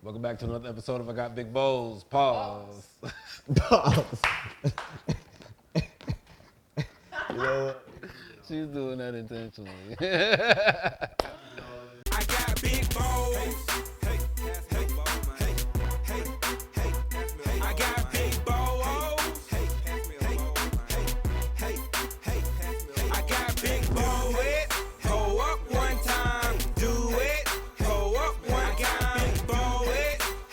Welcome back to another episode of I Got Big Bowls. Pause. Pause. You know what? She's doing that intentionally. I got big balls. Hey, hey, hey, hey, hey, hey. I got big balls. Hey, hey, hey, hey, hey. I got big balls. Hold up one time, do it. Hold up one time, big balls.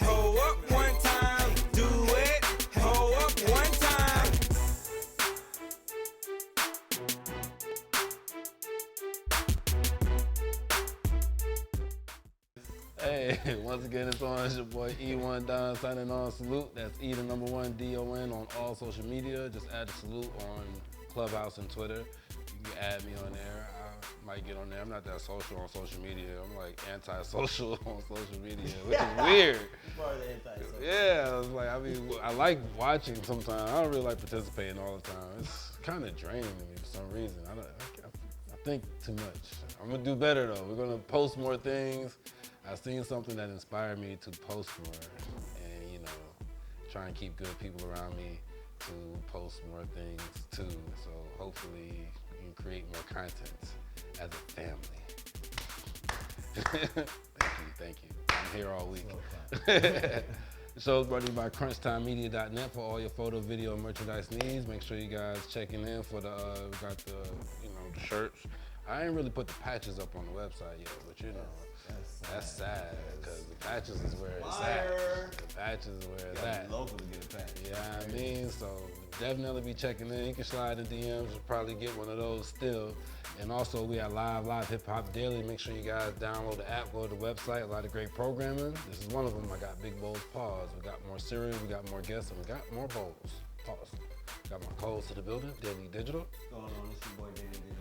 Hold up one time, do it. Hold up one time. Hey, once again, it's on. It's your boy E1 Don signing on. Salute. That's E the number one DON on all social media. Just add a salute on Clubhouse and Twitter. You can add me on there. I might get on there. I'm not that social on social media. I'm like anti-social on social media, which is weird. Part of the anti-social. Yeah, it's like, I like watching sometimes. I don't really like participating all the time. It's kind of draining to me for some reason. I think too much. I'm gonna do better though. We're gonna post more things. I've seen something that inspired me to post more and, try and keep good people around me to post more things too. So hopefully we can create more content as a family. Thank you. I'm here all week. The show is brought to you by CrunchTimeMedia.net for all your photo, video, and merchandise needs. Make sure you guys checking in for we got the shirts. I ain't really put the patches up on the website yet, but that's sad because the patches is where it's at. The patches is where it's at. Local to get a patch. Yeah, I mean, so definitely be checking in. You can slide in DMs, you'll probably get one of those still. And also we are live Hip Hop Daily. Make sure you guys download the app, go to the website. A lot of great programming. This is one of them. I got Big Bowls. Pause. We got more cereal, we got more guests, and we got more bowls. Pause. Got my codes to the building. Daily Digital. What's going on? It's your boy Daily Digital.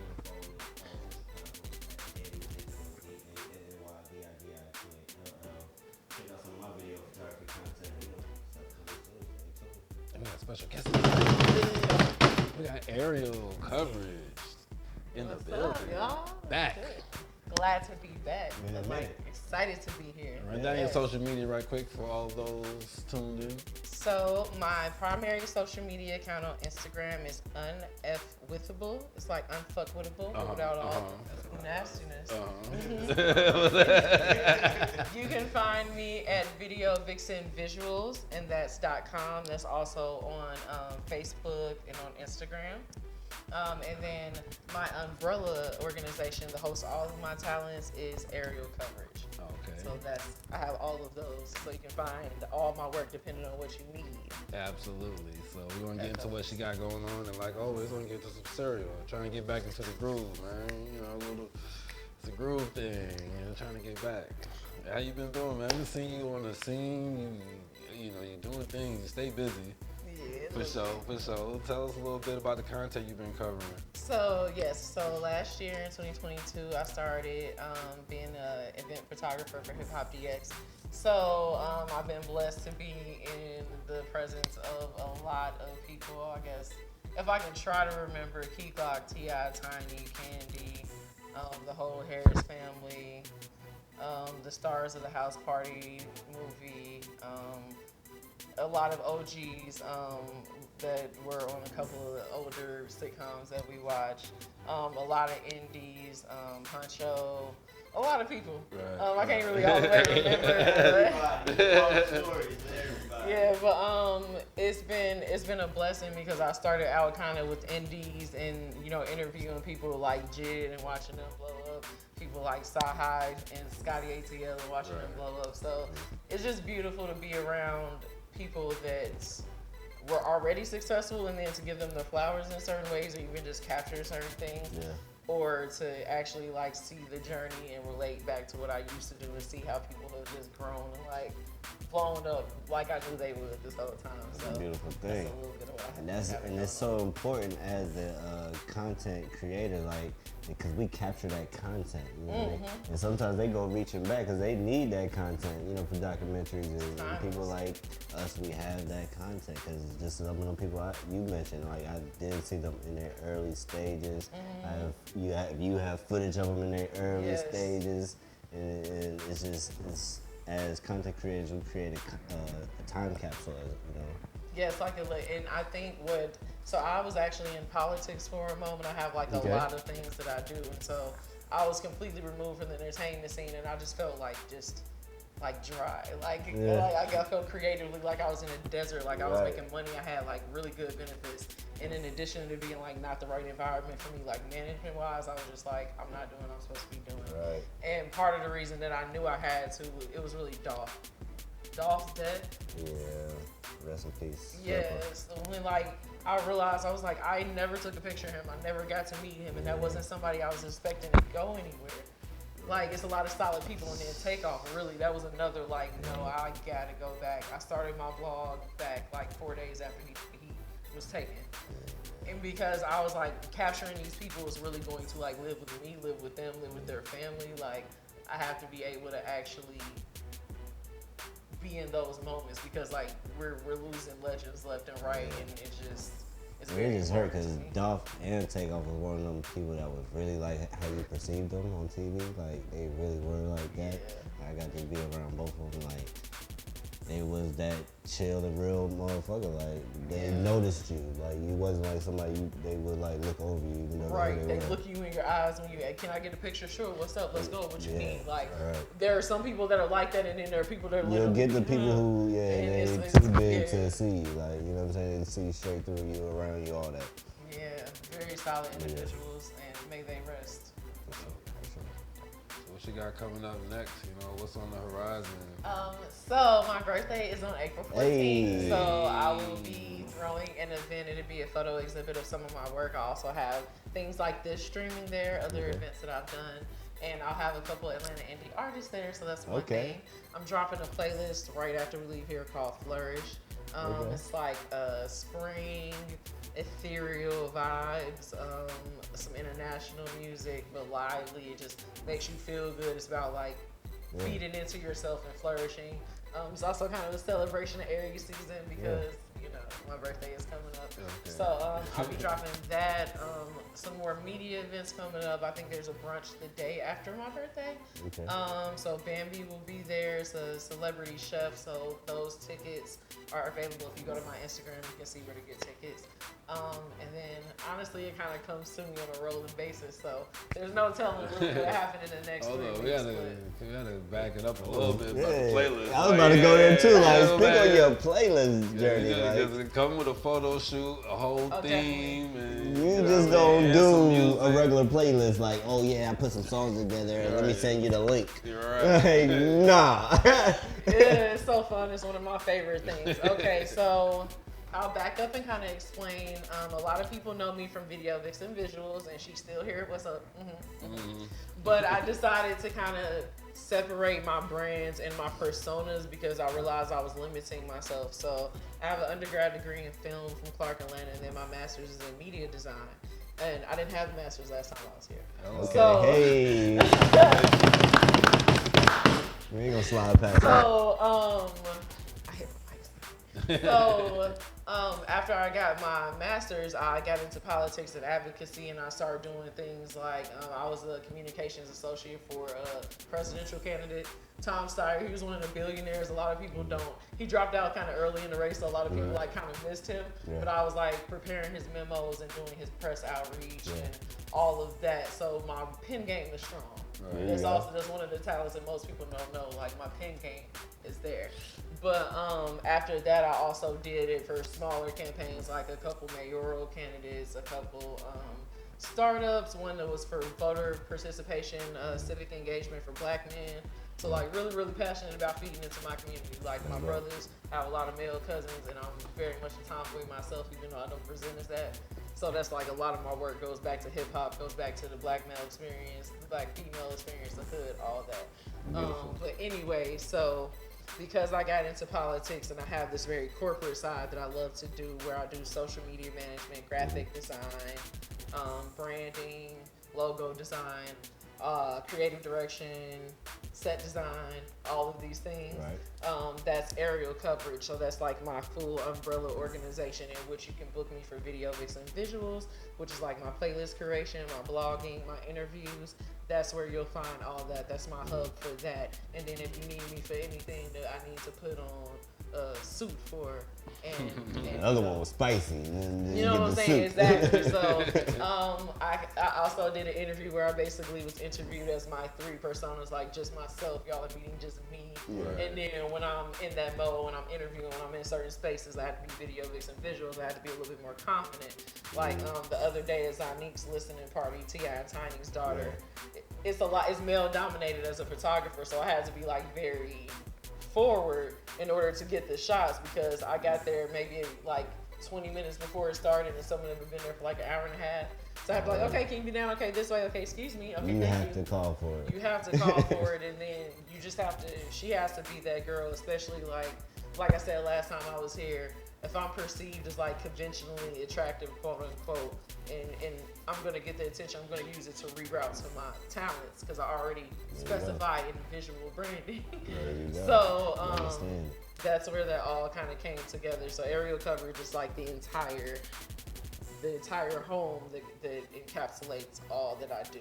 Check out some of my video photography content. We got special guests. We got Ariel coverage in the building. What's up, y'all? Back. Glad to be back. Yeah, I'm man. excited to be here. Run down your social media right quick for all those tuned in. So my primary social media account on Instagram is unfwithable. It's like unfuckwittable without all the nastiness. You can find me at Video Vixen Visuals, and that's .com. That's also on Facebook and on Instagram. And then my umbrella organization that hosts all of my talents is Ariel Coverage. Okay. So I have all of those, so you can find all my work depending on what you need. Absolutely. So we're gonna get into what she got going on, and like always, we're gonna get to some cereal. Trying to get back into the groove, man. It's a groove thing. Trying to get back. How you been doing, man? I've been seeing you on the scene. You're doing things. You stay busy. Yeah. For sure. Tell us a little bit about the content you've been covering. So last year in 2022, I started being an event photographer for Hip Hop DX. So I've been blessed to be in the presence of a lot of people. I guess if I can try to remember, Key Glock, T.I., Tiny, Candy, the whole Harris family, the stars of the House Party movie, a lot of OGs that were on a couple of the older sitcoms that we watched, a lot of indies, Huncho, a lot of people. Right. I can't really all the way remember. Yeah, but it's been a blessing because I started out kind of with indies and interviewing people like Jid and watching them blow up, people like Sahai and Scotty ATL and watching them blow up. So it's just beautiful to be around people that were already successful and then to give them their flowers in certain ways or even just capture certain things. Yeah. Or to actually see the journey and relate back to what I used to do and see how people have just grown and blown up like I knew they would this whole time. So It's a beautiful thing. That's a little bit of what And it's so important as a content creator, because we capture that content, what I mean? And sometimes they go reaching back because they need that content, for documentaries and people like us. We have that content because just some of them people you mentioned, I did see them in their early stages. You have footage of them in their early stages, and it's as content creators, we create a time capsule, you know. Yes, and I think so I was actually in politics for a moment. I have like a Okay. lot of things that I do, and so I was completely removed from the entertainment scene, and I just felt like dry, like I felt creatively like I was in a desert, like I was Right. making money, I had like really good benefits, and in addition to being like not the right environment for me, like management wise, I was just like, I'm not doing what I'm supposed to be doing. Right. And part of the reason that I knew I had to, it was really Dolph. Dolph's dead. Yeah, rest in peace. Yes, when like I realized, I was like, I never took a picture of him. I never got to meet him, and that wasn't somebody I was expecting to go anywhere. Like, it's a lot of solid people, and then Takeoff, really, that was another, like, no, I gotta go back. I started my blog back, like, 4 days after he was taken. And because I was, like, capturing these people is really going to, like, live with me, live with them, live with their family. Like, I have to be able to actually be in those moments because, like, we're losing legends left and right, and it's just... It really just hurt because Dolph and Takeoff was one of them people that was really like how you perceived them on TV. Like they really were like that. Yeah. I got to be around both of them. Like they was that chill and real motherfucker. Like they noticed you. Like you wasn't like somebody they would like look over you. Even though Right, they were. look you in your eyes when you, can I get a picture? Sure, what's up? Let's go. What you need? Like, right. there are some people that are like that, and then there are people that are You'll literally, get the people who, and they it's too big yeah. to see you. Like, you know what I'm saying? See straight through you, around you, all that. Yeah, very solid individuals, and may they rest. What you got coming up next? You know, what's on the horizon? So my birthday is on April 14th, Hey. so I will be throwing an event. It'll be a photo exhibit of some of my work. I also have things like this streaming there, other events that I've done, and I'll have a couple Atlanta indie artists there, so that's one thing. I'm dropping a playlist right after we leave here called Flourish. It's like spring, ethereal vibes, some international music, but lively. It just makes you feel good. It's about like feeding into yourself and flourishing. It's also kind of a celebration of Aries season because you know my birthday is coming up. Okay. So I'll be dropping that. Some more media events coming up. I think there's a brunch the day after my birthday. Okay. So Bambi will be there. It's a celebrity chef. So those tickets are available. If you go to my Instagram, you can see where to get tickets. And then honestly, it kind of comes to me on a rolling basis. So there's no telling what's going to happen in the next 3 Hold weeks. on, we gotta back it up a little bit about the playlist. I was about to go there too. Like, speak man. on your playlist journey. Because Like, it come with a photo shoot, a whole theme, and you know just what I don't mean, and some do music. a regular playlist like, oh yeah, I put some songs together and let me Right. send you the link. You're right. Like, nah. Yeah, it's so fun. It's one of my favorite things. Okay, so I'll back up and kind of explain. A lot of people know me from Video Vixen Visuals, and she's still here. What's up? But I decided to kind of separate my brands and my personas because I realized I was limiting myself. So I have an undergrad degree in film from Clark Atlanta, and then my master's is in media design. And I didn't have a master's last time I was here. Okay, So- hey. We ain't gonna slide past that. So, I hit my mic. So, after I got my master's, I got into politics and advocacy, and I started doing things like I was a communications associate for a presidential candidate, Tom Steyer. He was one of the billionaires. A lot of people don't. He dropped out kind of early in the race, so a lot of people like kind of missed him. Yeah. But I was like preparing his memos and doing his press outreach and all of that. So my pen game is strong. There That's you go. also that's one of the talents that most people don't know. Like my pen game is there. But after that, I also did it for smaller campaigns, like a couple mayoral candidates, a couple startups. One that was for voter participation, civic engagement for Black men. So like really, really passionate about feeding into my community. Like my brothers have a lot of male cousins, and I'm very much a tomboy myself, even though I don't present as that. So that's like a lot of my work goes back to hip hop, goes back to the Black male experience, the Black female experience, the hood, all that. But anyway, so because I got into politics and I have this very corporate side that I love to do, where I do social media management, graphic design, branding, logo design, creative direction, set design, all of these things. Right. That's Ariel Coverage. So that's like my full umbrella organization in which you can book me for video, mix, and visuals, which is like my playlist curation, my blogging, my interviews. That's where you'll find all that. That's my hub for that. And then if you need me for anything that I need to put on a suit for, and The other one was spicy. you know what I'm saying? Exactly. So I also did an interview where I basically was interviewed as my 3 personas, like just myself. Y'all are meeting just me. Right. And then when I'm in that mode, when I'm interviewing, when I'm in certain spaces, I have to be video, mix, and visuals. I have to be a little bit more confident. Like the other day at Zonique's listening party, T.I. and Tiny's daughter. It's a lot. It's male dominated as a photographer, so I had to be like very forward in order to get the shots because I got there maybe like 20 minutes before it started, and some of them have been there for like an hour and a half. So I have to be like, okay, can you be down? Okay, this way. Okay, excuse me. Okay, You thank have to call for it. You have to call for it, and then you just have to. She has to be that girl, especially like I said last time I was here. If I'm perceived as like conventionally attractive, quote unquote, and I'm gonna get the attention, I'm gonna use it to reroute to my talents because I already specify in visual branding. There you go. So that's where that all kind of came together. So Ariel Coverage is like the entire home that encapsulates all that I do.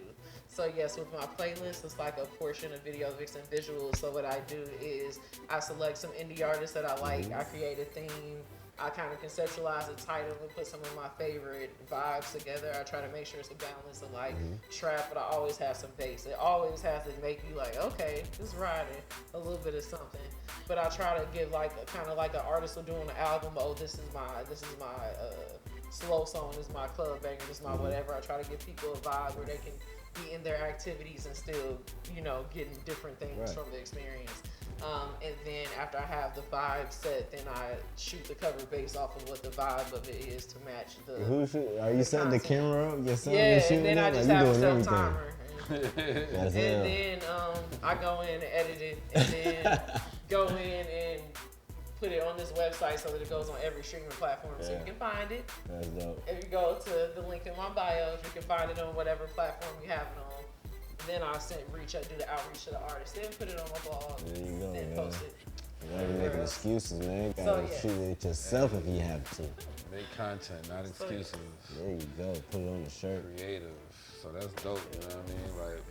So yes, with my playlist, it's like a portion of video, mix, and visuals. So what I do is I select some indie artists that I like. I create a theme. I kind of conceptualize a title and put some of my favorite vibes together. I try to make sure it's a balance of like trap, but I always have some bass. It always has to make you like, okay, this riding a little bit of something. But I try to give like a kind of like an artist will do on an album. Oh, this is my slow song. This is my club banger. This is my whatever. I try to give people a vibe where they can be in their activities and still, getting different things from the experience. And then after I have the vibe set, then I shoot the cover based off of what the vibe of it is to match the. Who shoot? Are you setting the camera up yourself? Yeah, and then I just like, have a you doing self everything. timer. That's And then I go in and edit it, and then go in and put it on this website so that it goes on every streaming platform, so you can find it. That's dope. If you go to the link in my bio, you can find it on whatever platform you have it on. Then I'll do the outreach to the artist, then put it on my blog, There you go, then post it. You gotta be making excuses, man. You gotta shoot it yourself if you have to. Make content, not excuses. There you go. Put it on the shirt. Creative. So that's dope, you know what I mean? Like,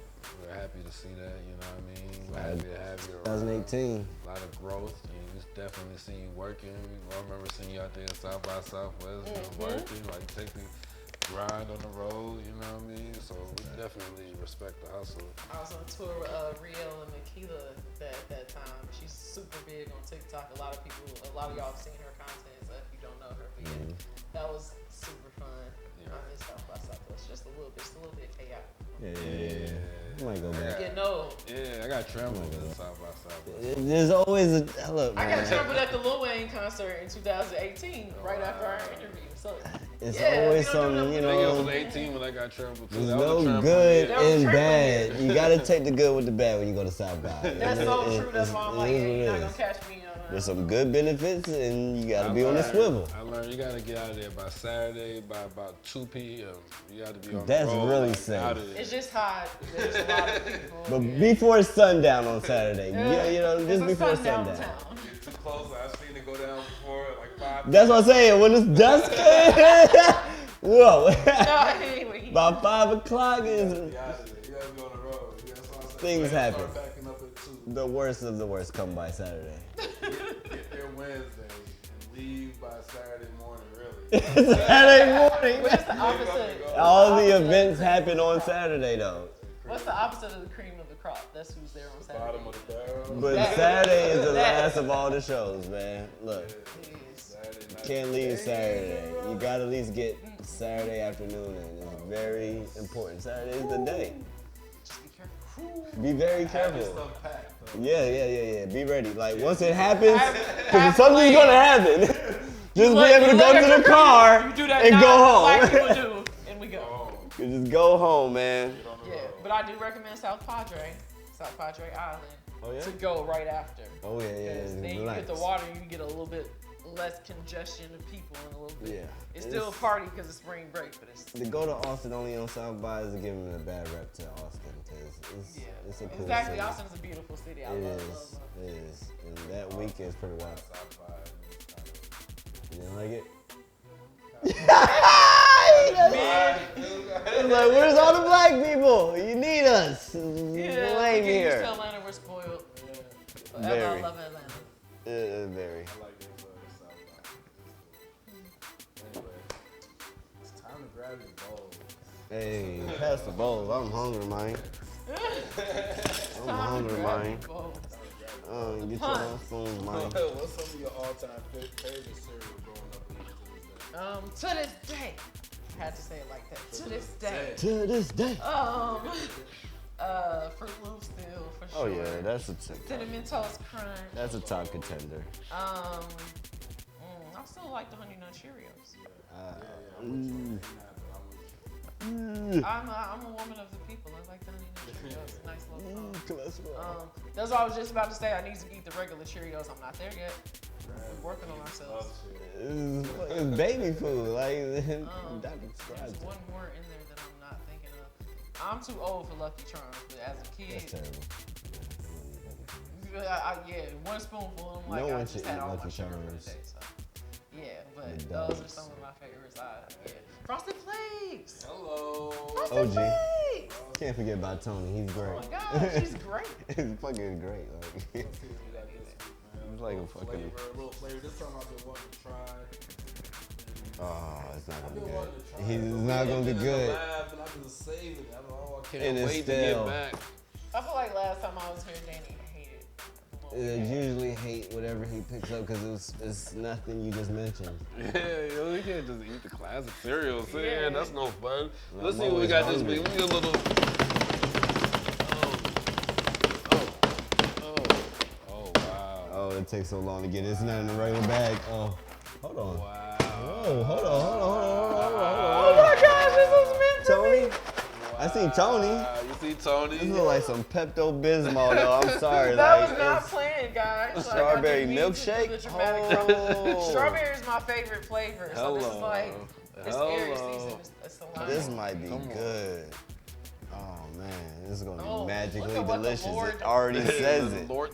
we're happy to see that, you know what I mean? We're happy to have you around. 2018. A lot of growth, and we definitely see you working. I remember seeing you out there South by Southwest, working, like taking grind on the road, you know what I mean? So we definitely respect the hustle. I was on tour with Riel and Makila at that time. She's super big on TikTok. A lot of y'all have seen her content, so if you don't know her, but yeah, that was super fun. I miss South by Southwest, just a little bit chaotic. Yeah. You might go back. Getting old. Yeah, I got trembled at South by Southwest. There's always a look, I man. got trembled at the Lil Wayne concert in 2018, right after our interview. So It's always something, I think I was 18 when I got trembled too. There's That was a no tremble. good That was and trembling. bad. You gotta take the good with the bad when you go to South by. that's so true. That's why I'm like, it is hey, you're what not it gonna is. catch me on. There's some good benefits, and you gotta be on the swivel. I learned you gotta get out of there by Saturday by about 2 p.m. You gotta be on That's the road. really like, safe. out of there. It's just hot. There's a lot of people. But before sundown on Saturday, It's just a before sundown sundown. town. Get too close. I've seen it go down before, like 5. That's what I'm saying. When it's dusk, whoa. Anyway, About 5 o'clock is You gotta be on the road. Things happen. Start backing up at 2. the worst of the worst come by Saturday. Get there Wednesday and leave by Saturday morning, really. Saturday morning. what's the opposite? All the events happen on Saturday though. What's the opposite of the cream of the crop? That's who's there on Saturday. Bottom of the barrel. But That- Saturday is the that- last of all the shows, man. Look, Yes. Saturday night. can't leave Saturday. You gotta at least get Saturday afternoon in. It's very important. Saturday is the day. Just be careful. Be very Have your careful. stuff packed, though. Yeah. Be ready. Like once it happens, because have something's plans. gonna happen. Just be Look- able to look go at to your the car You do that and now, go Black home. people do, and we go. Oh, You just go home, man. Yeah, but I do recommend South Padre Island, Oh, yeah? to go right after. Oh yeah. Because then you Relax. get the water, you get a little bit less congestion of people and a little bit. Yeah. It's still a party because it's spring break, but it's To go to Austin only on South by is giving it a bad rep to Austin because it's a cool exactly. city. Austin's a beautiful city. I It love, is. love, love. It is. And that week is pretty wild. You didn't like it? It's like, where's all the black people? You need us. Yeah, Lame we get used here. to Atlanta. We're spoiled. Forever, Very. I love Atlanta. Very. I like it for South by. Anyway, it's time to grab your bowl. Hey, pass the bowls. I'm hungry, man. I'm hungry, man. Get your own spoons, man. What's some of your all-time favorite cereal growing up? To this day, I had to say it like that. To this day. To this day. Fruit Loops still for Oh sure. yeah, that's a Cinnamon Toast Crunch. that's a top contender. I still like the Honey Nut Cheerios. I'm a woman of the people. I like the Honey Nut Cheerios. Nice little fun. That's what I was just about to say. I need to eat the regular Cheerios. I'm not there yet. We're working on ourselves. It's baby food, like Dr. There's Scratch. one more in there that I'm not thinking of. I'm too old for Lucky Charms, but as a kid, That's terrible. yeah, one spoonful, and I'm like, No I one just should had eat all my Lucky sugar for the Charms. day. So, yeah, but The those are dogs. some of my favorites. Yeah. Frosted Flakes. Hello. Frosted OG. Flakes. Can't forget about Tony. He's great. Oh my God, she's great. He's fucking great. Like, he's like a fucking. A little flavor. This time I've been wanting to try. Oh, it's not I've gonna been be wanting good. to try. He's it. not gonna be In the good. lab, and I've been saving it. I don't know. I can't And it's wait stale. to get back. I feel like last time I was here, Danny hated. I usually hate whatever he picks up because it's nothing you just mentioned. Yeah, yo, you can't just eat the classic cereals. Yeah. Yeah, that's no fun. No, Let's I'm see what we always got hungry. this week. Let me get a little. Oh, wow. Oh, it takes so long to get it. It's not in the regular bag. Oh, hold on. Wow. Oh, hold on. Oh my gosh, this is meant for me. Tony? I seen Tony. You see Tony? This looks like some Pepto-Bismol though. I'm sorry. That like, was not it's- planned, guys. Like, Strawberry I didn't mean to do milkshake? the dramatic Oh. crunch. Strawberry is my favorite flavor, so this is Hello. like it's Aries Hello. season. It's the line. This might be Come on. good. Oh man, this is gonna be Oh, magically look at what the delicious. Lord- It already says it. Lord.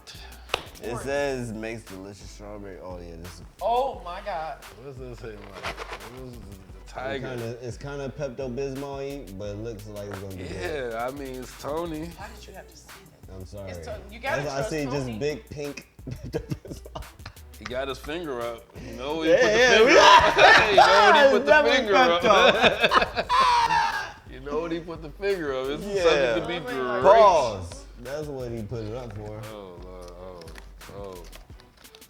It says makes delicious strawberry. Oh yeah, this is Oh my God. What's this thing like? This is the tiger. it's kind of Pepto-Bismol-y, but it looks like it's gonna be good. Yeah, I mean, it's Tony. Why did you have to say that? I'm sorry. It's you gotta I trust see Tony. just big pink Pepto-Bismol. He got his finger up. You know he Yeah, put the yeah, finger we- up. You know what he It's put the definitely finger up. Pepto. You know what he put the finger up. It's Yeah. something to be Oh, man, great. Pause. That's what he put it up for. Oh, Lord. Oh.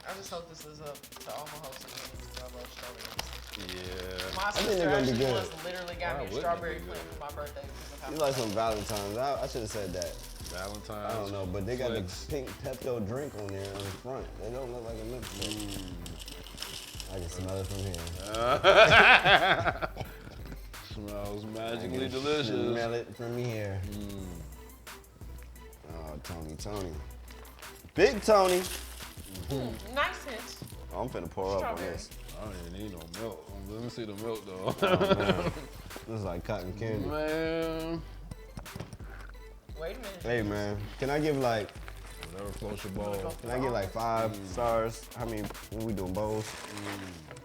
I just hope this is up to all my hosts and I love strawberries. Yeah. My think sister they're gonna be actually good. once literally got Why me a wouldn't strawberry it be plant good? for my birthday because of how You like some Valentine's. I should have said that. Valentine's. I don't know, but they got the Flicks. pink Pepto drink on there on the front. They don't look like a milkshake. I can smell it from here. Smells I magically can delicious. Smell it from here. Oh, Tony. Big Tony. nice hint. Oh, I'm finna pour up on Strawberry. this. I don't even need no milk. Let me see the milk, though. Oh, man. This is like cotton candy. Man. Wait a minute. Hey, man. Can I give like, Whatever floats your bowl. can I get like 5 stars? How many, when we doing bowls?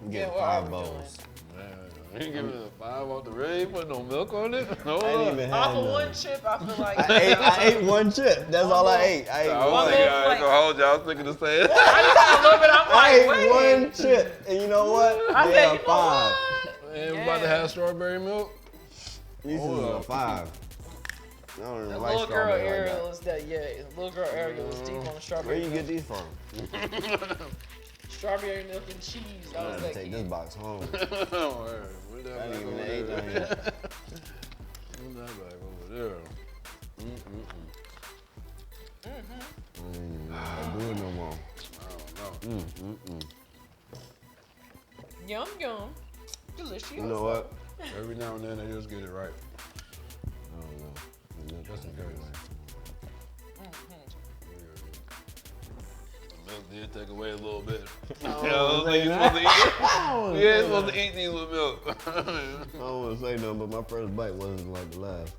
We Yeah, get what are 5 we bowls. Man, you ain't giving it a 5 off the red. Put no milk on it. No. I didn't even Off have of none. one chip, I feel like I ate one chip. That's all I ate. I ate I was one. thinking, I ain't like- gonna hold you. I was thinking the same. I just had a little bit. I'm I like, ate wait. one chip, and you know what? I They said, are you know 5. what? Man, we about to have strawberry milk. These Hold is a up. 5. I don't even The like little girl strawberry like Ariel is that, yeah. The little girl Ariel was deep on the that. strawberry. Where you get milk. these from? Strawberry milk and cheese. I I was gotta like, take this box home. Word. Put that I back didn't even over ate there. none yet. Put that back over there. I don't do it no more. I don't know. yum yum, delicious. You know what? Every now and then they just get it right. I don't know. Just in case. The milk did take away a little bit. Oh, You know, like you're supposed to eat it. I Yeah, you're supposed to eat these with milk. don't want to say nothing, but my first bite wasn't like the last.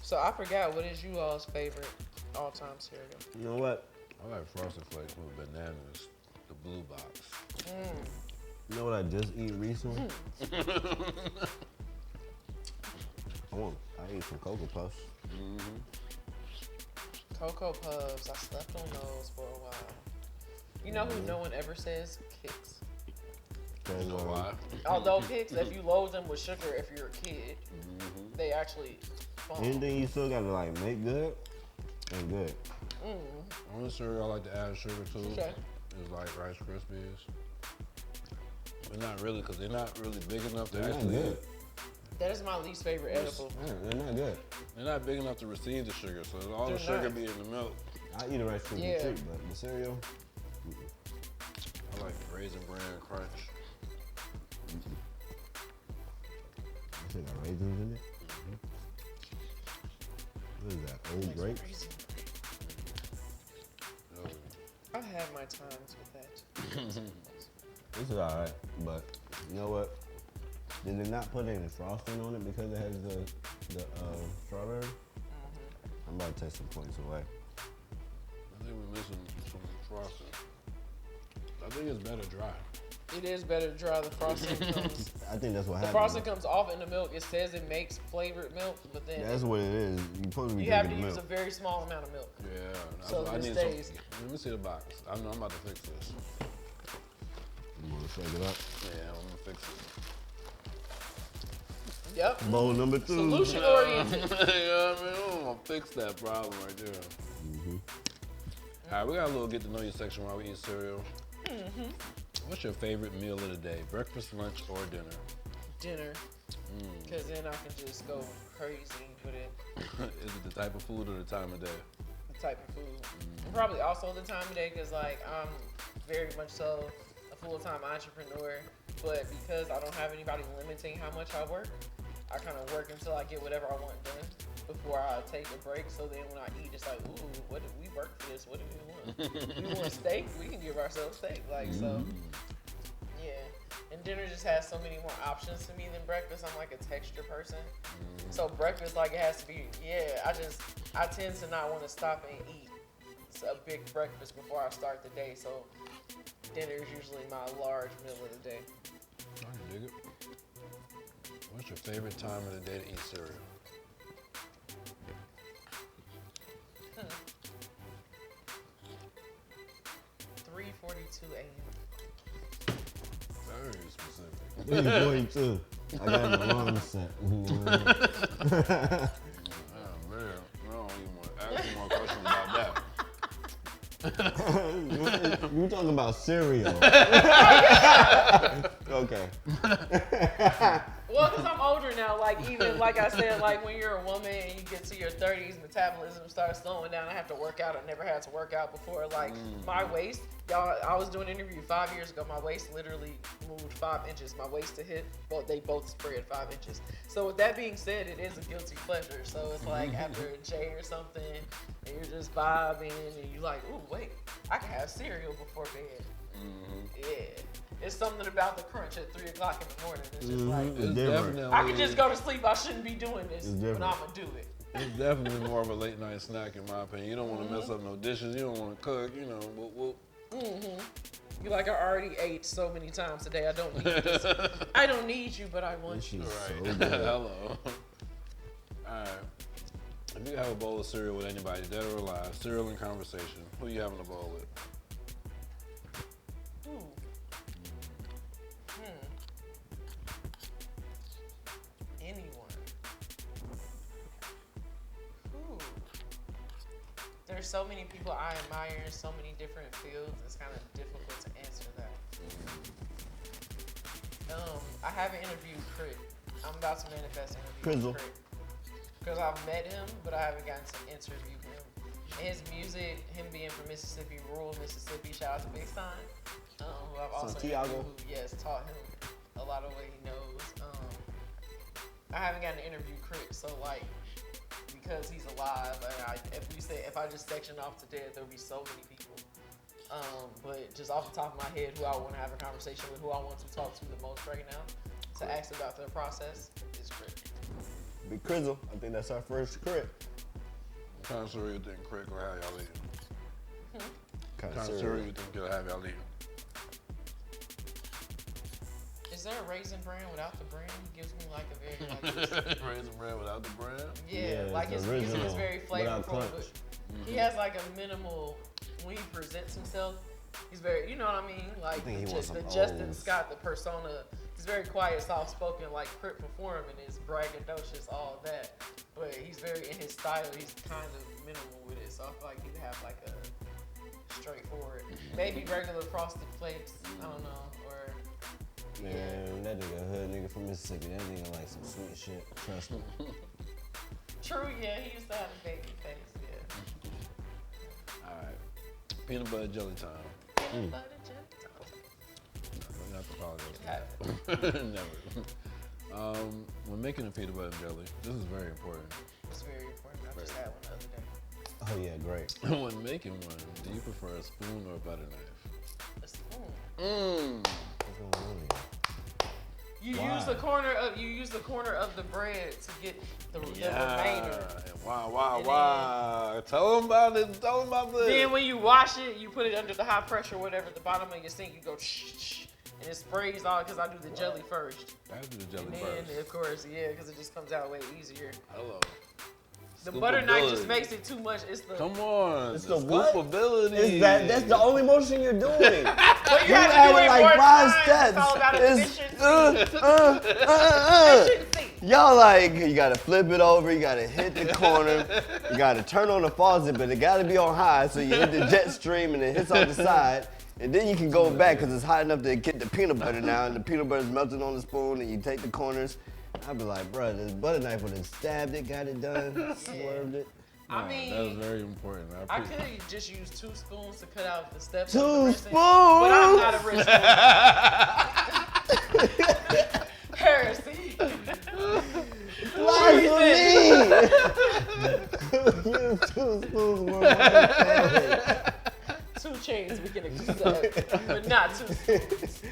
So I forgot, what is you all's favorite all-time cereal? You know what? I like Frosted Flakes with bananas, the blue box. You know what I just eat recently? I ate some Cocoa Puffs. Cocoa Puffs, I slept on those for a while. You know who no one ever says? Kicks. You know why? Although Kicks, if you load them with sugar, if you're a kid, they actually bomb. Anything you still gotta like make good and good. Only cereal I like to add sugar to Okay. is like Rice Krispies. But not really, because they're not really big enough to They're not actually good. That is my least favorite edible. Yeah, they're not good. They're not big enough to receive the sugar, so all the They're sugar not. be in the milk. I eat a Rice Krispie Yeah. treat, but the cereal, I like Raisin Bran Crunch. I think got raisins in it. What is that? Old grapes? I've had my times with that. This is alright, but you know what? Did they not put any frosting on it because it has the strawberry? I'm about to take some points away. I think we're missing some frosting. I think it's better dry. It is better dry. The frosting comes. I think that's what The happened. frosting comes off in the milk. It says it makes flavored milk, but then That's what it is. You're supposed to be you have to drinking use milk. a very small amount of milk. Yeah, that's So what I this need stays. some. Let me see the box. I know I'm about to fix this. You want to shake it up? Yeah, I'm gonna fix it. Yep. Bowl number 2. Solution oriented. You know what I mean? I'm gonna fix that problem right there. All right, we got a little get to know you section while we eat cereal. What's your favorite meal of the day? Breakfast, lunch, or dinner? Dinner. Because then I can just go crazy with it. Is it the type of food or the time of day? The type of food. Probably also the time of day because like I'm very much so a full-time entrepreneur, but because I don't have anybody limiting how much I work, I kind of work until I get whatever I want done before I take a break. So then when I eat, it's like, ooh, what did we work for this? What do we want? We want steak? We can give ourselves steak. Like, so, yeah. And dinner just has so many more options to me than breakfast. I'm like a texture person. So breakfast, like, it has to be, I tend to not want to stop and eat a big breakfast before I start the day. So dinner is usually my large meal of the day. I can dig it. What's your favorite time of the day to eat cereal? 3:42 a.m. Very specific. 3:42. I got the wrong set. Oh, man. I don't even want to ask you more questions about that. You talking about cereal. Okay. Well, because I'm older now, like even like I said, like when you're a woman and you get to your 30s, metabolism starts slowing down. I have to work out. I never had to work out before. Like my waist, y'all, I was doing an interview 5 years ago. My waist literally moved 5 inches. My waist to hip, they both spread 5 inches. So with that being said, it is a guilty pleasure. So it's like after a J or something, and you're just vibing, and you're like, ooh, wait, I can have cereal before bed. Yeah. It's something about the crunch at 3 o'clock in the morning. It's just like, It's different. definitely, I could just go to sleep. I shouldn't be doing this, It's but different. I'm going to do it. it's definitely more of a late night snack in my opinion. You don't want to mess up no dishes. You don't want to cook. You know, whoop. You're like, I already ate so many times today. I don't need this. I don't need you, but I This want shit you. is so Right. good. Hello. All right. If you have a bowl of cereal with anybody, dead or alive, cereal in conversation, who you having a bowl with? Ooh. Anyone. Ooh. There's so many people I admire in so many different fields. It's kind of difficult to answer that. I haven't interviewed Crit. I'm about to manifest interview Crizzle. Crit. Because I've met him, but I haven't gotten to interview him. And his music, him being from Mississippi, rural Mississippi, shout out to Big Stein, who I've also Santiago. interviewed, who, yes, taught him a lot of what he knows. I haven't gotten to interview Crit, so like, because he's alive. And if I just section off to death, there'll be so many people. But just off the top of my head, who I want to have a conversation with, who I want to talk to the most right now, to ask about their process, is Crit. Big Crizzle. I think that's our first crit. What kind of cereal you think Craig will have y'all eating? Kind What kind of cereal you think he'll have y'all eating? Is there a Raisin Bran without the bran? He gives me like a very like Raisin Bran without the bran? yeah, Yeah, like it's his music is original, very without flavorful. crunch. But he has like a minimal when he presents himself. He's very, you know what I mean? Like think he wants the some Justin O's. Scott, the persona. He's very quiet, soft-spoken, like Crit perform, and is braggadocious, all that. But he's very in his style. He's kind of minimal with it, so I feel like he'd have like a straightforward, maybe regular Frosted Flakes. I don't know, or Man, that nigga a hood nigga from Mississippi. That nigga like some sweet shit. Trust me. true. Yeah, he used to have a baby face. Yeah. All right. Peanut butter jelly time. Butter jelly. You have to apologize. Okay. Never. When making a peanut butter jelly, this is very important. It's very important. I just had one the other day. Oh yeah, great. When making one, do you prefer a spoon or a butter knife? A spoon. What's going on here? You Why? use the corner of the bread to get the remainder. And why? Tell them about it. Tell them about this. Then when you wash it, you put it under the high pressure, whatever, at the bottom of your sink. You go shh, and it sprays all because I do the jelly first. I do the jelly And first. then, of course, yeah, because it just comes out way easier. Hello. The butter knife just Scoopability. makes it too much. It's the Come on. It's the what? scoopability. It's that's the only motion you're doing. But you You have to do added it like more 5 times. steps. It's all about It's, efficiency. Y'all like, you gotta flip it over, you gotta hit the corner, you gotta turn on the faucet, but it gotta be on high so you hit the jet stream and it hits off the side. And then you can go back because it's hot enough to get the peanut butter now, and the peanut butter's melting on the spoon, and you take the corners. I'd be like, bro, this butter knife would have stabbed it, got it done, swerved it. I mean, that was very important. I could just use 2 spoons to cut out the steps. 2 of the spoons? But I'm not a rich woman. Heresy. Lies with me! Use 2 spoons more. 2 chains we can accept, but not 2 spoons.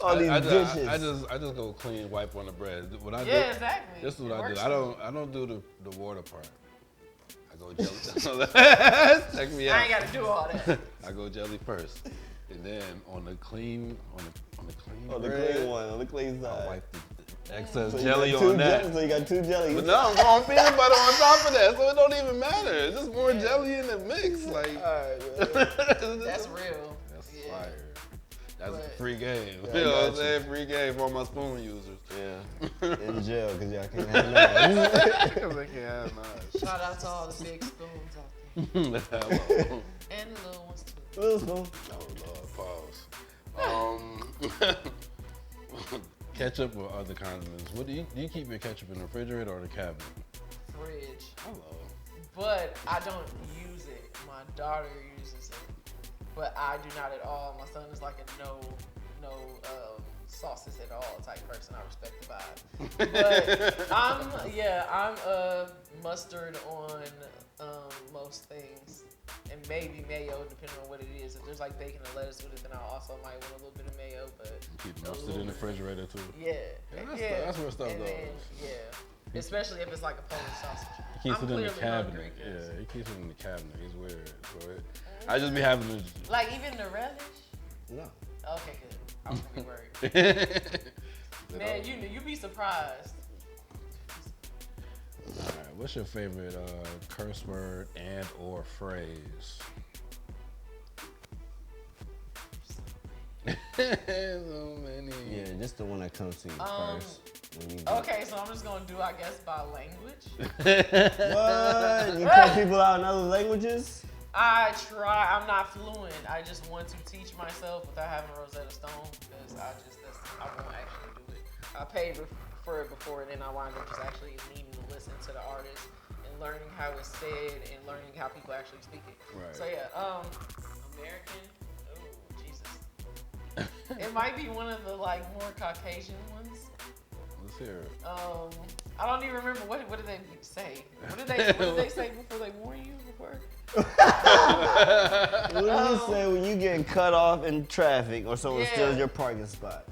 All these dishes. I just go clean, wipe on the bread. What I do, Yeah, exactly. This is what It I do. works I don't do the water part. I go jelly. Check me out. I ain't got to do all that. I go jelly first, and then on the clean On the bread, clean one, on the clean I side. wipe the excess So you jelly got two on that. So you got 2 jellies. But no, I'm throwing peanut butter on top of that, so it don't even matter. It's just more jelly in the mix. Like, That's real. that's Yeah. fire. That's a But- free game. Yeah, You know what I I'm got saying? Free game for all my spoon users. Yeah. In jail, because y'all can't have none. Because they can't have mine. Shout out to all the big spoons out there. Hello. And the little ones too. Little spoon. Oh Lord, pause. Ketchup or other condiments? What do you keep your ketchup in the refrigerator or the cabinet? Fridge. Hello. But I don't use it. My daughter uses it. But I do not at all. My son is like a no sauces at all type person. I respect the vibe. But I'm mustard on most things. And maybe mayo, depending on what it is. If there's like bacon and lettuce with it, then I also might want a little bit of mayo. But Keep mustard in the refrigerator too. yeah, That's where stuff and goes. then, yeah, especially if it's like a Polish sausage. He keeps I'm it in the clearly cabinet. hungry, 'cause- Yeah, he keeps it in the cabinet. He's weird. So I just be having to. Like even the relish. No. Okay, good. I was gonna be worried. Man, you be surprised. All right, what's your favorite curse word and or phrase? So many. Yeah, just the one that comes to you first. When you Okay, so I'm just gonna do, I guess, by language. What? You cut people out in other languages? I try. I'm not fluent. I just want to teach myself without having Rosetta Stone because I won't actually do it. I paid for it before, and then I wind up just actually needing to listen to the artist and learning how it's said and learning how people actually speak it. Right. So yeah, American. Oh Jesus. It might be one of the like more Caucasian ones. Let's hear it. I don't even remember what did they say. What did they say before they warn you before? What do you say when you get cut off in traffic or someone steals your parking spot?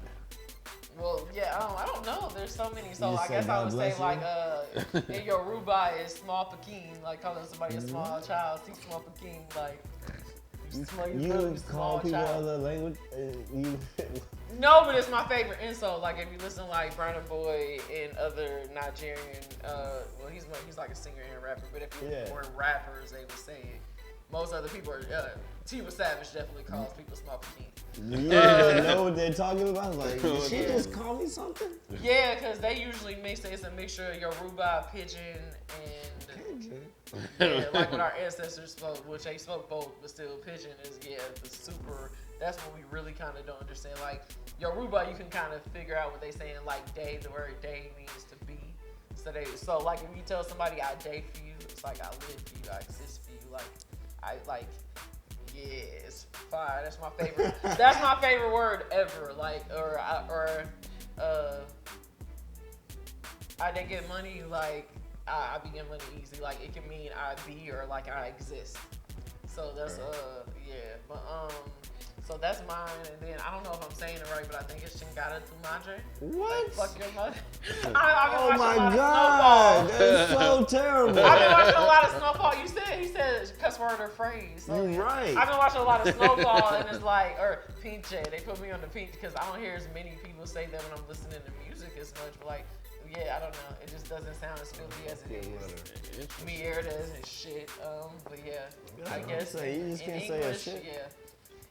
Well, yeah, I don't know. There's so many. So You I say guess I God would say bless like, in Yoruba is small Pekin, like calling somebody a small child. See small Pekin, like you smell your food, You call small people child. other language? You No, but it's my favorite insult. Like if you listen to like Burna Boy and other Nigerian, well he's like a singer and rapper, but if you were rappers, they would say it. Most other people are, Tiwa Savage definitely calls people small Pekin. you know what they're talking about? Like, did she just call me something? Yeah, because they usually say it's a mixture of Yoruba, Pidgin, and yeah, like what our ancestors spoke, which they spoke both, but still Pidgin is the super. That's what we really kind of don't understand. Like Yoruba, you can kind of figure out what they saying. Like day, the word day means to be. So like if you tell somebody I day for you, it's like I live for you, I exist for you. Like I like. Yeah, it's fire. That's my favorite. That's my favorite word ever. Like, I didn't get money. Like, I be getting money easy. Like, it can mean I be or like I exist. So that's but so that's mine. And then I don't know if I'm saying it right, but I think it's Chingada tu madre. What? Like, fuck your mother. Oh my God, that's so terrible. I've been watching a lot of Snowfall. He said cuss word or phrase. So You're right. I've been watching a lot of Snowfall, and it's like, or Pinche. They put me on the Pinche because I don't hear as many people say that when I'm listening to music as much. But like, I don't know. It just doesn't sound as filthy as it is. Mierdas and shit. But I guess you just can't say a shit. Yeah.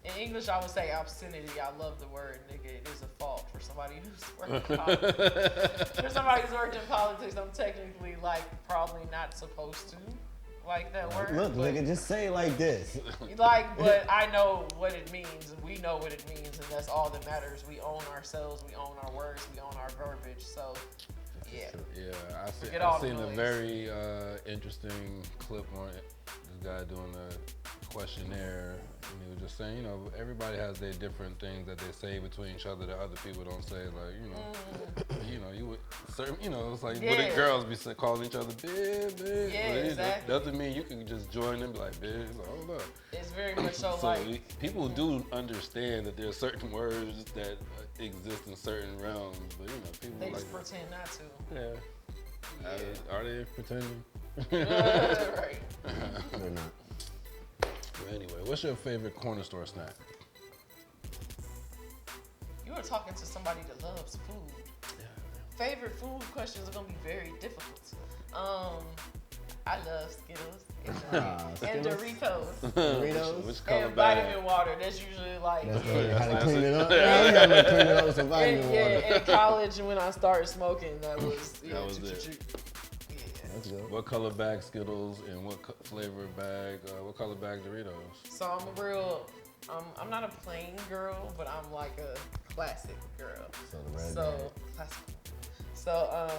In English, I would say obscenity. I love the word, nigga. It is a fault for somebody who's worked in politics. For somebody who's worked in politics, I'm technically like probably not supposed to like that word. Look, nigga, just say it like this. Like, but I know what it means, and we know what it means, and that's all that matters. We own ourselves, we own our words, we own our verbiage. So, yeah. Yeah, I seen a very interesting clip on it. This guy doing a questionnaire, and he was just saying, everybody has their different things that they say between each other that other people don't say. Like, you would certain, it's like wouldn't girls be calling each other bitch? Yeah, but exactly. Doesn't mean you can just join them and be like bitch. Like, hold up. It's very much so like people do understand that there are certain words that exist in certain realms, but people they like just pretend not to. Yeah. Are they pretending? Right. They're not. Well, anyway, what's your favorite corner store snack? You were talking to somebody that loves food. Yeah. Favorite food questions are gonna be very difficult. I love Skittles and Doritos Doritos? Which color and bag? vitamin water. That's usually like How to clean it up? Yeah, we gotta clean it up with some vitamin water. in college when I started smoking, that was That was it. Let's go. What color bag Skittles and what flavor bag? What color bag Doritos? So I'm a real. I'm not a plain girl, but I'm like a classic girl. So the red bag. Classic. So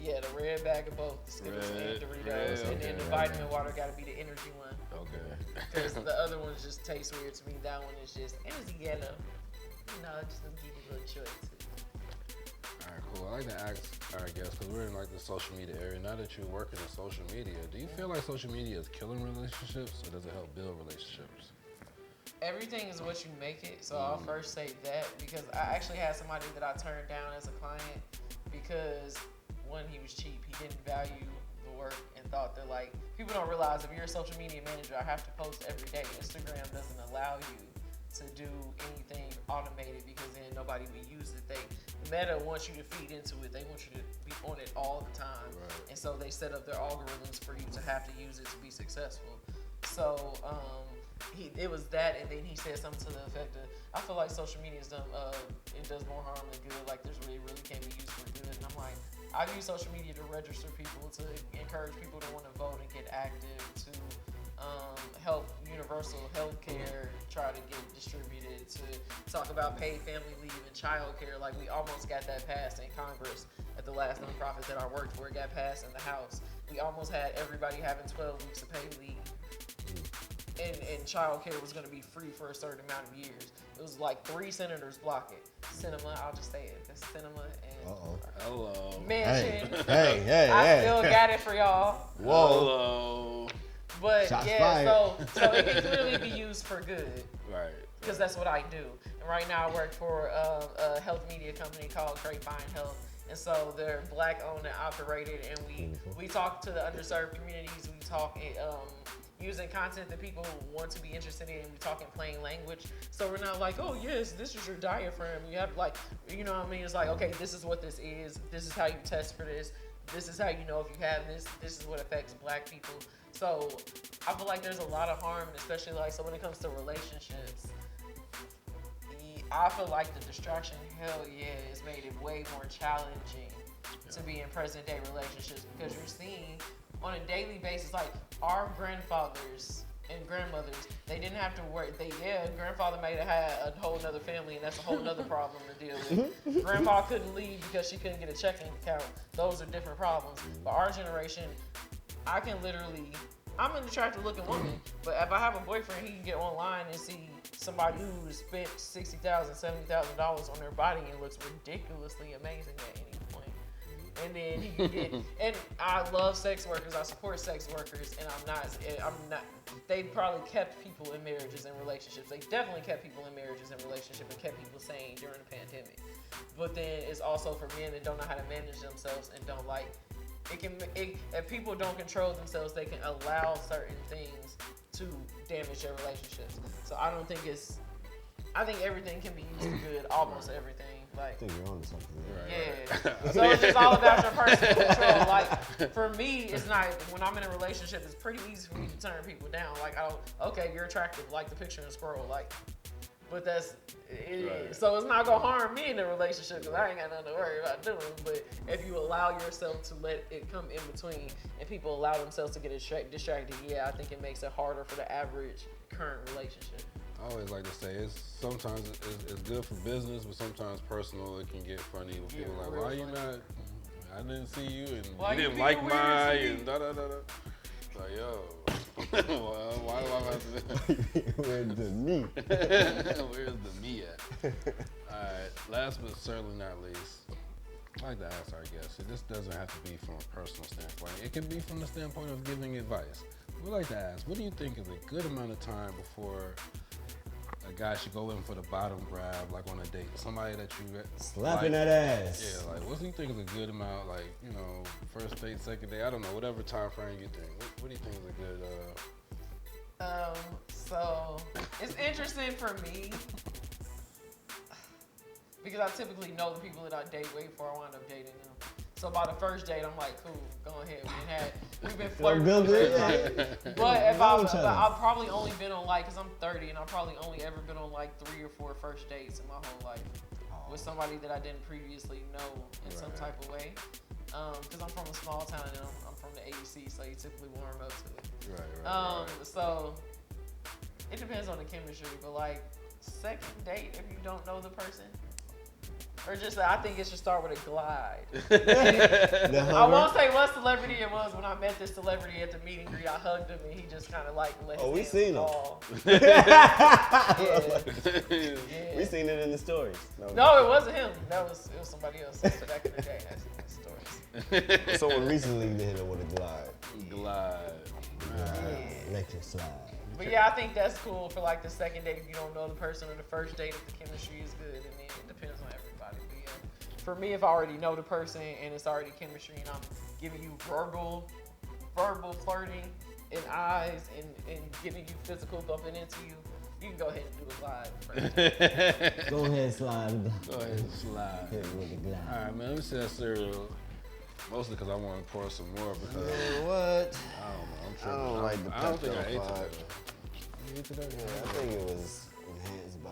the red bag of both the Skittles and Doritos, and then the vitamin water got to be the energy one. Okay. Because the other ones just taste weird to me. That one is just energy yellow. Just to give you a little choice. All right, cool. I like to ask our guests, because we're in like the social media area. Now that you're working in social media, do you feel like social media is killing relationships, or does it help build relationships? Everything is what you make it. So I'll first say that, because I actually had somebody that I turned down as a client because one, he was cheap. He didn't value the work and thought that like people don't realize if you're a social media manager, I have to post every day. Instagram doesn't allow you to do anything automated because then nobody will use it. Meta wants you to feed into it. They want you to be on it all the time. Right. And so they set up their algorithms for you to have to use it to be successful. So it was that, and then he said something to the effect of, I feel like social media is it does more harm than good. Like this really can't be used for good. And I'm like, I use social media to register people, to encourage people to want to vote and get active, to help universal health care try to get distributed, to talk about paid family leave and child care. Like we almost got that passed in Congress at the last nonprofit that I worked for. It got passed in the House. We almost had everybody having 12 weeks of paid leave. And child care was going to be free for a certain amount of years. It was like 3 senators block it. Cinema, I'll just say it. It's cinema and Hello. mansion. Hey, I still got it for y'all. Whoa. Hello. But Shots yeah, fired. so it can clearly be used for good. Right. Because that's what I do. And right now I work for a health media company called Grapevine Health. And so they're black owned and operated, and we talk to the underserved communities. We talk using content that people want to be interested in. We talk in plain language. So we're not like, oh yes, this is your diaphragm. You have like, you know what I mean? It's like, okay, this is what this is. This is how you test for this. This is how you know if you have this. This is what affects black people. So I feel like there's a lot of harm, especially like, so when it comes to relationships, I feel like the distraction, hell yeah, has made it way more challenging to be in present day relationships, because you're seeing on a daily basis, like our grandfathers and grandmothers, they didn't have to work. Grandfather may have had a whole nother family, and that's a whole nother problem to deal with. Grandma couldn't leave because she couldn't get a checking account. Those are different problems. But our generation, I'm an attractive looking woman, but if I have a boyfriend, he can get online and see somebody who spent $60,000, $70,000 on their body and looks ridiculously amazing at any point. And then he can get, and I love sex workers, I support sex workers, and I'm not, they probably kept people in marriages and relationships. They definitely kept people in marriages and relationships and kept people sane during the pandemic. But then it's also for men that don't know how to manage themselves and don't like, if people don't control themselves, they can allow certain things to damage their relationships. So I think everything can be used for good, almost everything. Like, I think you're onto something there. yeah. So it's just all about your personal control. Like, for me, it's not, when I'm in a relationship, it's pretty easy for me to turn people down. Like, okay, you're attractive, like the picture in scroll, like, but so it's not gonna harm me in the relationship, because I ain't got nothing to worry about doing. But if you allow yourself to let it come in between, and people allow themselves to get distracted, yeah, I think it makes it harder for the average current relationship. I always like to say sometimes it's good for business, but sometimes personal it can get funny with people like, why you not? I didn't see you, and Why you you didn't being like weird mine, to me? and da da da da. Like, yo, well, why do I have to? Where's the meat? Where's the me at? All right, last but certainly not least, I like to ask our guests. This doesn't have to be from a personal standpoint. It can be from the standpoint of giving advice. We like to ask, what do you think is a good amount of time before a guy should go in for the bottom grab, like on a date? Somebody that you Slapping like, that ass. Yeah, like what do you think is a good amount? Like, you know, first date, second date, I don't know, whatever time frame you think. What do you think is a good? So it's interesting for me because I typically know the people that I date way before I wind up dating them. So by the first date, I'm like, cool, go ahead. We've been flirting. But I've probably only been on like, cause I'm 30, and I've probably only ever been on like 3 or 4 first dates in my whole life with somebody that I didn't previously know in some type of way. Cause I'm from a small town and I'm from the AUC, so you typically warm up to it. Right. So it depends on the chemistry, but like second date, if you don't know the person. Or just, I think it should start with a glide. I won't say what celebrity it was. When I met this celebrity at the meet and greet, I hugged him and he just kind of like let his hands fall. Yeah. We seen it in the stories. No, it wasn't him. It was somebody else. So back in the day, I seen the stories. Someone recently hit it with a glide. Let you slide. But yeah, I think that's cool for like the second date if you don't know the person, or the first date if the chemistry is good, and then it depends on everybody. But yeah, for me, if I already know the person and it's already chemistry and I'm giving you verbal flirting and eyes and giving you physical bumping into you, you can go ahead and do a glide first. Go ahead, slide. Go ahead and slide. Hit it with a glide. All right, man, let me see that cereal. Mostly because I want to pour some more because What? I don't know. I'm I tripping. don't like the I don't think I Pepto ate Pod. today. You ate today? Yeah, I think it was enhanced by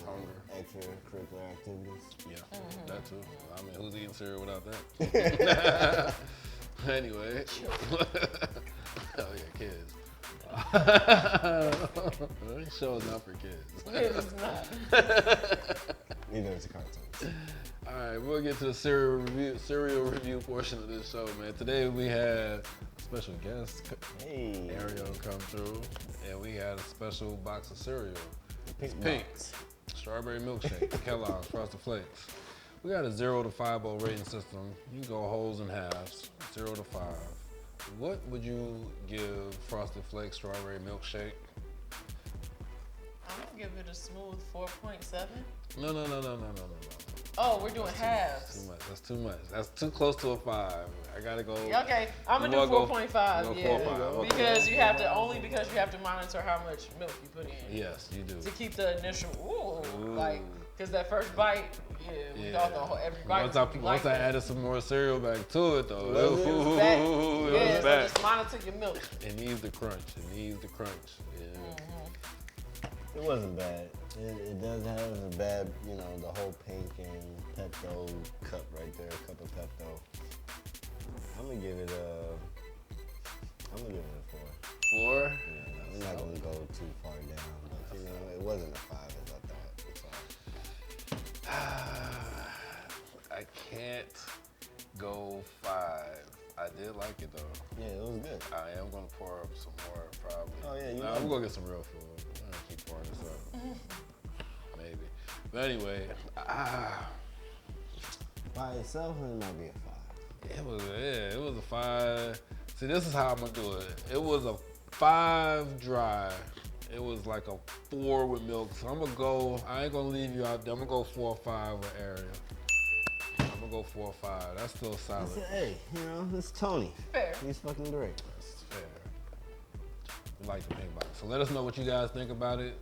Hunger. extracurricular activities. Yeah, that too. I mean, who's eating cereal without that? Anyway. Oh yeah, kids. This show is not for kids. It is not. Neither is the cartoons. All right, we'll get to the cereal review portion of this show, man. Today we had a special guest, Hey. Ariel, come through, and we had a special box of cereal. It's pink. Strawberry milkshake, Kellogg's, Frosted Flakes. We got a 0 to 5 rating system. You can go wholes and halves, 0 to 5. What would you give Frosted Flakes strawberry milkshake? I'm gonna give it a smooth 4.7. No. Oh, we're doing halves. Too much. That's too much. That's too close to a 5. I gotta go. Okay, I'm gonna do 4.5. Yeah, 4.5. because you have to because you have to monitor how much milk you put in. Yes, you do. To keep the initial like, because that first bite, we thought the whole every bite. Once I added some more cereal back to it though, it was back. it was back. So just monitor your milk. It needs the crunch. Yeah. It wasn't bad. It does have a bad, the whole pink and Pepto cup right there, a cup of Pepto. I'm gonna give it a 4. 4? Yeah, we're not gonna go too far down, but it wasn't a 5 as I thought. I can't go 5. I did like it though. Yeah, it was good. I am gonna pour up some more probably. Oh yeah, Nah, I'm gonna get some real food. I'm gonna keep pouring this up. Maybe. But anyway, by itself, it might be a 5. it was a 5. See, this is how I'm gonna do it. It was a 5 dry. It was like a 4 with milk. So I'm gonna go, I ain't gonna leave you out there. I'm gonna go 4 or 5 with Ariel. I'm gonna go 4 or 5. That's still solid. Hey, it's Tony. Fair. He's fucking great. That's fair. We like the pink box. So let us know what you guys think about it.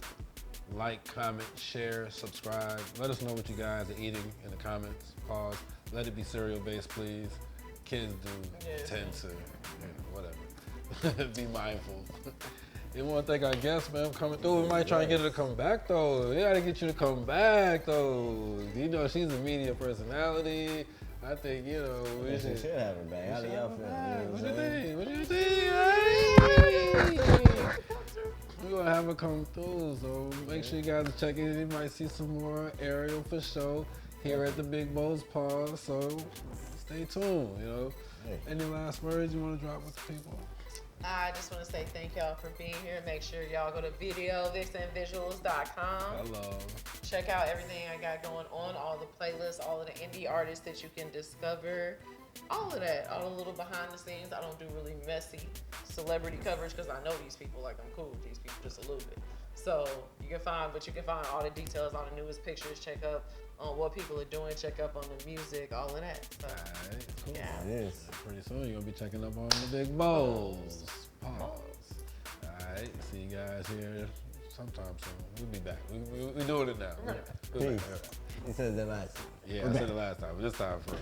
Like, comment, share, subscribe. Let us know what you guys are eating in the comments. Pause. Let it be cereal based, please. Kids do tend to, whatever. Be mindful. You want to thank our guests, man, for coming through. We might try and get her to come back, though. We got to get you to come back, thow. She's a media personality. I think, we should have her back. How do y'all feel? What you think? We're going to have her come through, so make sure you guys check in. You might see some more Ariel for sure here at the Big Bowls Pause, so stay tuned, Hey. Any last words you want to drop with the people? I just want to say thank y'all for being here. Make sure y'all go to videovixenvisuals.com. Hello. Check out everything I got going on, all the playlists, all of the indie artists that you can discover. All of that, all the little behind the scenes. I don't do really messy celebrity coverage because I know these people, like I'm cool with these people just a little bit. So you can find all the details, all the newest pictures, check up on what people are doing, check up on the music, all of that. So, All right, cool. yeah. It is. Pretty soon you're going to be checking up on the Big Bowls. Pause. All right, see you guys here sometime soon. We'll be back. We're doing it now. We're back. Peace. He said that last time. Yeah, I said it last time, but this time for